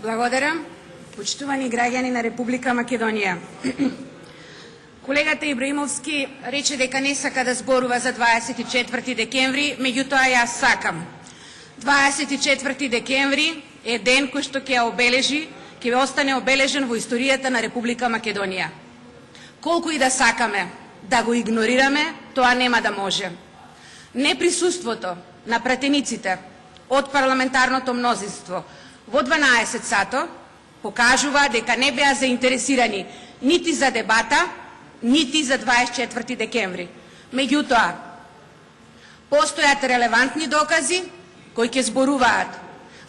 Благодарам. Почитувани граѓани на Република Македонија. Колегата Ибраимовски рече дека не сака да зборува за 24 декември, меѓутоа јас сакам. 24 декември е ден кој што ќе обележи, ќе остане обележен во историјата на Република Македонија. Колку и да сакаме да го игнорираме, тоа нема да може. Неприсуството на пратениците од парламентарното мнозинство во 12 сато покажува дека не беа заинтересирани нити за дебата, нити за 24 декември. Меѓутоа, постојат релевантни докази кои ќе зборуваат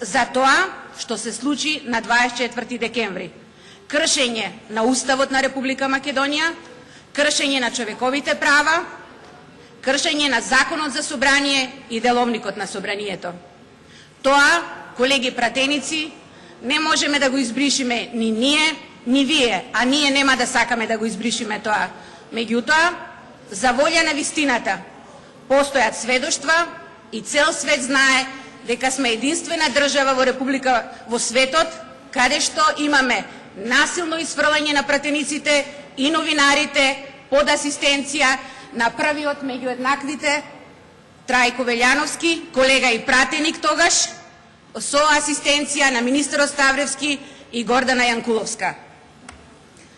за тоа што се случи на 24 декември. Кршење на Уставот на Република Македонија, кршење на човековите права, кршење на Законот за собрание и Деловникот на собранието. Тоа, колеги пратеници, не можеме да го избришиме ни ние, ни вие, а ние нема да сакаме да го избришиме тоа. Меѓутоа, за волја на вистината, постојат сведоштва и цел свет знае дека сме единствена држава во светот каде што имаме насилно исфрлање на пратениците и новинарите под асистенција на првиот меѓу еднаквите Трајко Велјановски, колега и пратеник тогаш, со асистенција на министерот Ставревски и Гордана Јанкуловска.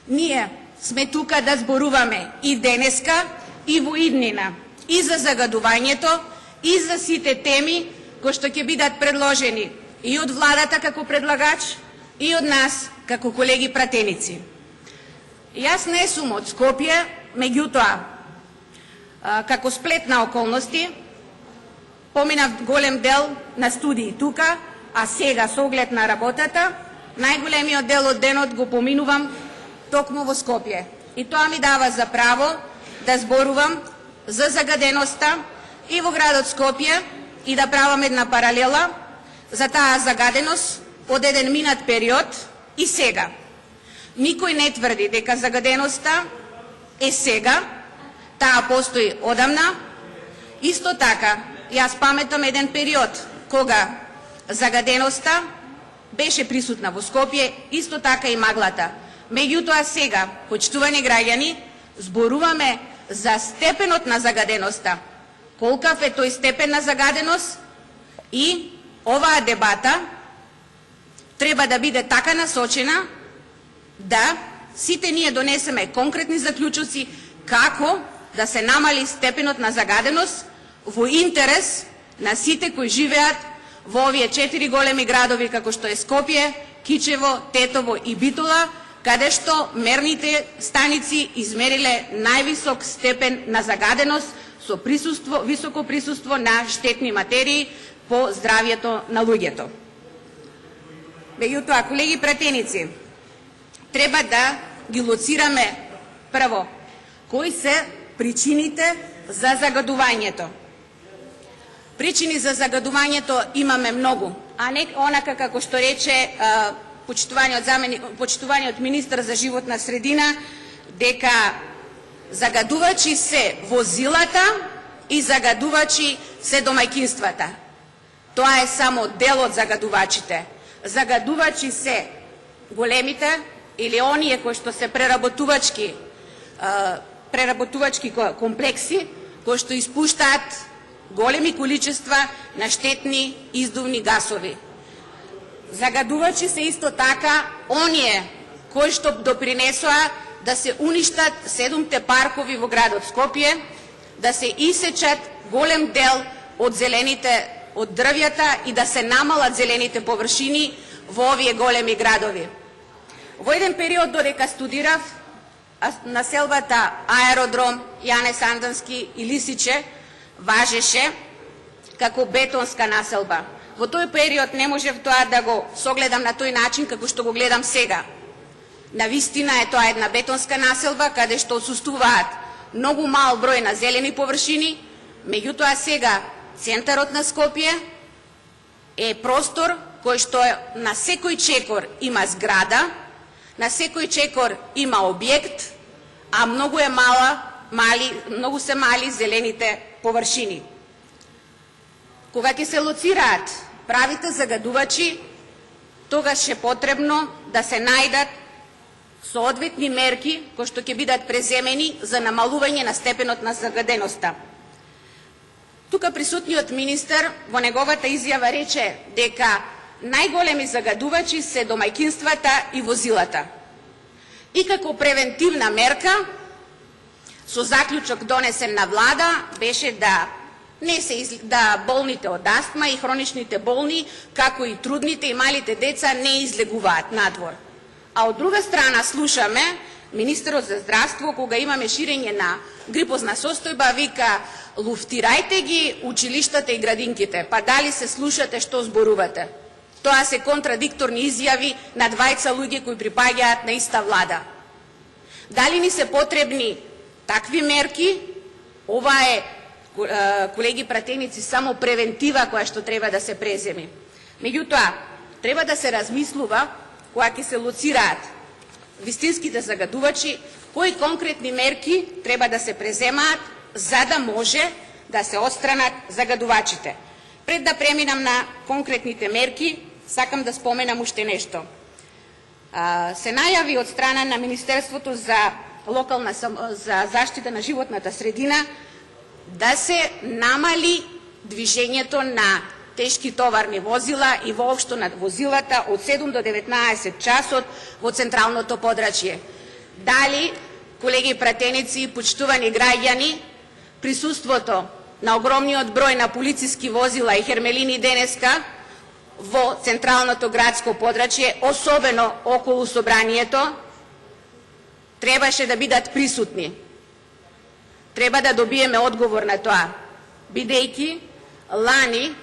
Ние сме тука да зборуваме и денеска, и во иднина, и за загадувањето, и за сите теми кои што ќе бидат предложени и од владата како предлагач, и од нас како колеги пратеници. Јас не сум од Скопје, меѓутоа, како сплет на околности, поминав голем дел на студии тука, а сега со оглед на работата, најголемиот дел од денот го поминувам токму во Скопје. И тоа ми дава за право да зборувам за загаденоста и во градот Скопје и да правам една паралела за таа загаденост од еден минат период и сега. Никој не тврди дека загаденоста е сега, таа постои одамна. Исто така, јас паметам еден период кога загаденоста беше присутна во Скопје, исто така и маглата. Меѓутоа сега, почитувани граѓани, зборуваме за степенот на загаденоста. Колкав е тој степен на загаденост и оваа дебата треба да биде така насочена да сите ние донесеме конкретни заклучоци како да се намали степенот на загаденост во интерес на сите кои живеат во овие 4 големи градови како што е Скопје, Кичево, Тетово и Битола, каде што мерните станици измериле највисок степен на загаденост со високо присуство на штетни материи по здравјето на луѓето. Меѓутоа, колеги пратеници, треба да ги лоцираме прво кои се причините за загадувањето. Причини за загадувањето имаме многу, а не онака како што рече почитуваниот министар за животна средина, дека загадувачи се возилата и загадувачи се домаќинствата. Тоа е само дел од загадувачите. Загадувачи се големите или оние кои што се преработувачки комплекси, кои што испуштаат големи количества на штетни издувни гасови. Загадувачи се исто така оние кои што допринесоа да се уништат 7 паркови во градот Скопје, да се исечат голем дел од зелените од дрвјата и да се намалат зелените површини во овие големи градови. Во еден период додека студирав, населбата Аеродром, Јане Сандански и Лисиче важеше како бетонска населба. Во тој период не можев тоа да го согледам на тој начин како што го гледам сега. Навистина е тоа една бетонска населба каде што отсуствуваат многу мал број на зелени површини, меѓутоа сега центарот на Скопје е простор кој што на секој чекор има зграда, на секој чекор има објект, а многу се мали зелените површини. Кога ќе се лоцираат правите загадувачи, тогаш е потребно да се најдат соодветни мерки кои што ќе бидат преземени за намалување на степенот на загаденоста. Тука присутниот министер во неговата изјава рече дека најголеми загадувачи се домаќинствата и возилата. И како превентивна мерка, со заклучок донесен на влада, беше да болните од астма и хроничните болни, како и трудните и малите деца не излегуваат надвор. А од друга страна слушаме министерот за здравство, кога имаме ширење на грипозна состојба, вика: луфтирајте ги училиштата и градинките. Па дали се слушате што зборувате? Тоа се контрадикторни изјави на двајца луѓе кои припаѓаат на иста влада. Дали ни се потребни такви мерки? Ова е, колеги пратеници, само превентива која што треба да се преземи. Меѓутоа, треба да се размислува, кога ќе се лоцираат вистинските загадувачи, кои конкретни мерки треба да се преземаат за да може да се отстранат загадувачите. Пред да преминам на конкретните мерки, сакам да споменам уште нешто. Се најави од страна на Министерството за заштита на животната средина да се намали движењето на тешки товарни возила и воопшто на возилата од 7 до 19 часот во централното подрачје. Дали, колеги пратеници и почитувани граѓани, присуството на огромниот број на полициски возила и хермелини денеска во централното градско подрачје, особено околу собранието, требаше да бидат присутни. Треба да добиеме одговор на тоа, бидејќи лани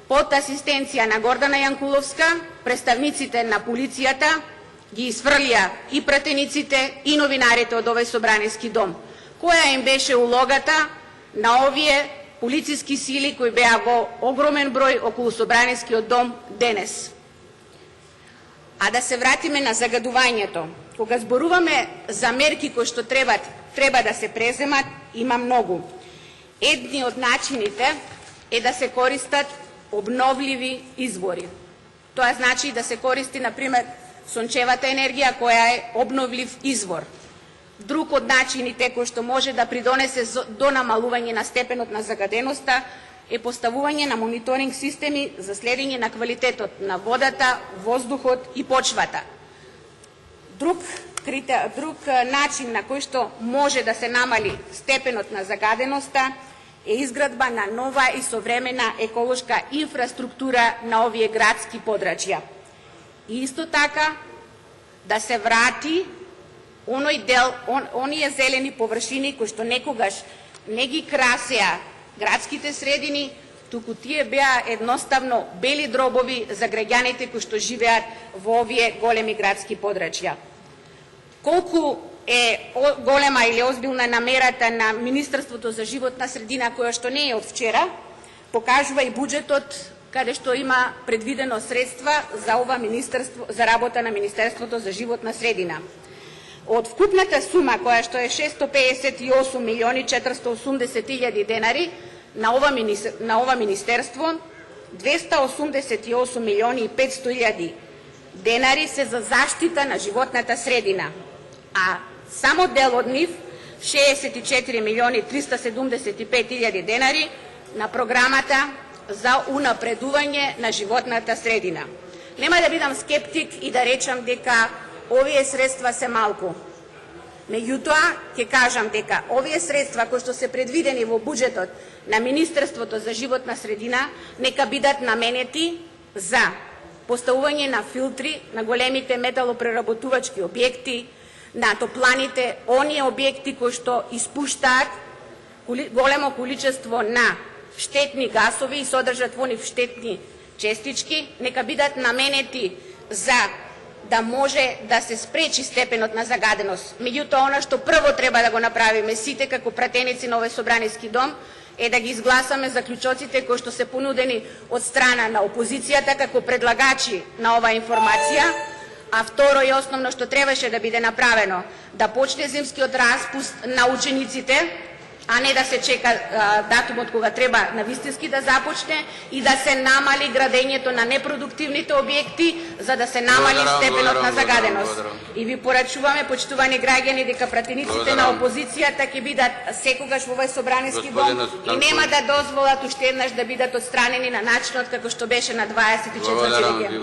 под асистенција на Гордана Јанкуловска, представниците на полицијата ги изфрлија и пратениците и новинарите од овој собраниски дом. Која им беше улогата на овие полициски сили кои беа во огромен број околу собранискиот дом денес? А да се вратиме на загадувањето. Кога зборуваме за мерки кои што треба да се преземат, има многу. Едни од начините е да се користат обновливи извори. Тоа значи да се користи, например, сончевата енергија, која е обновлив извор. Друг од начините кој што може да придонесе до намалување на степенот на загаденоста е поставување на мониторинг системи за следење на квалитетот на водата, воздухот и почвата. Друг начин на кој што може да се намали степенот на загаденоста е изградба на нова и современа еколошка инфраструктура на овие градски подрачја. И исто така да се врати оној дел, оние зелени површини кои што некогаш не ги красеа градските средини, туку тие беа едноставно бели дробови за граѓаните кои што живеат во овие големи градски подрачја. Колку е голема или озбилна намерата на Министерството за животна средина, која што не е од вчера, покажува и буџетот каде што има предвидено средства за ова министерство, за работа на Министерството за животна средина. Од вкупната сума која што е 658 милиони 480 илјади денари на ова министерство, 288 милиони и 500 илјади денари се за заштита на животната средина, а само дел од нив 64 милиони 375 илјади денари на програмата за унапредување на животната средина. Нема да бидам скептик и да речам дека овие средства се малку. Меѓутоа, ќе кажам дека овие средства кои што се предвидени во буџетот на Министерството за животна средина нека бидат наменети за поставување на филтри на големите металопреработувачки објекти, на топланите, оние објекти кои што испуштаат големо количество на штетни гасови и содржат во нив штетни честички, нека бидат наменети за да може да се спречи степенот на загаденост. Меѓутоа, она што прво треба да го направиме сите како пратеници на овој собраниски дом е да ги изгласаме заклучоците кои што се понудени од страна на опозицијата како предлагачи на оваа информација, а второ и основно што требаше да биде направено, да почне зимскиот распуст на учениците а не да се чека датумот кога треба навистински да започне и да се намали градењето на непродуктивните објекти, за да се намали степенот на загаденост. И ви порачуваме, почитувани граѓани, дека пратениците на опозицијата ќе бидат секогаш во овој собраниски дом и нема да дозволат уште еднаш да бидат отстранени на начинот како што беше на 24 декември.